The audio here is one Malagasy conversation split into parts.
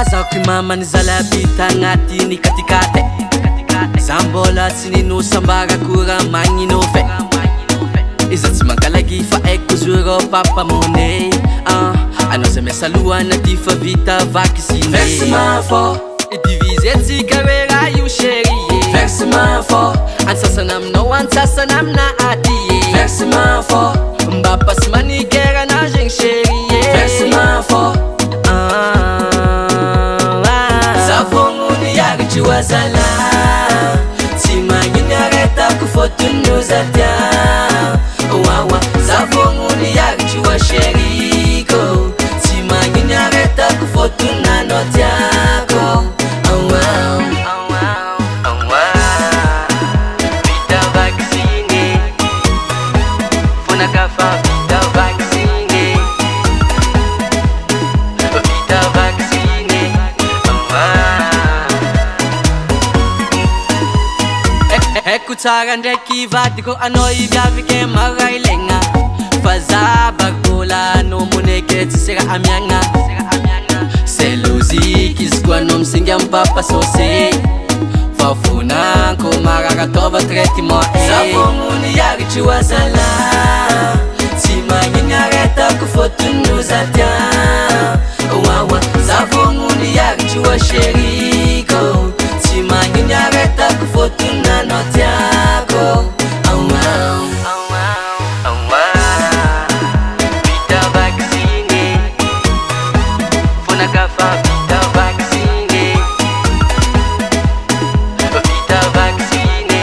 Azako mama nizala bita ngati nikatikate Zambola sininu sambara kura magnino fe Izatsy mankalagi fa eko zuro papa mone Ano se mesalua na ty fa vita vaky sine Verse mafo Idivise tsika hoe raha io chérie Verse mafo Ansasana aminao ansasana amina aty Verse mafo Mba pasy manikera na zegny chérie Verse mafo Zavogno niaritsy wazala Tsy magnino aretako fôtony ozatia Wawa Zavogno niaritsy wa sheriko Tsy magnino aretako fôtony nanao tiako Vita vaccine Fonaka fa vita vaccine Vita vaccine Eko tsara ndraiky vadiko anao iviavike maray legna Fa zabakola anao moneke tsy sera amiagna C'est logique izy koa anao misinga mipapa sosé Fa vonanko mararatova traitement Zavogno niaritsy wazala Tsy magnino aretako fôtony ozatia Wawa Zavogno niaritsy wa sheriko Tsy magnino aretako fôtony nanao tiako Vita vaccine Fonaka fa vita vaccine Vita vaccine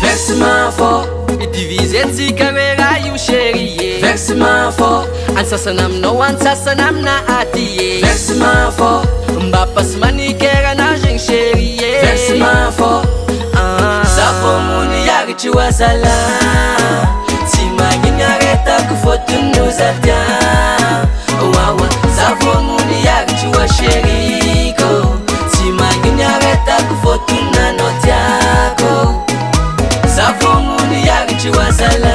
Verse mafo Idivise tsika hoe raha io chérie Verse mafo Ansasana aminao ansasana amina aty Verse mafo Mba pasy manikera na zegny chérie Verse mafo Zavogno niaritsy wazala Tsy magnino aretako fôtony ozatia Wawa Zavogno niaritsy wa sheriko Tsy magnino aretako fôtony nanao tiako Zavogno niaritsy wazala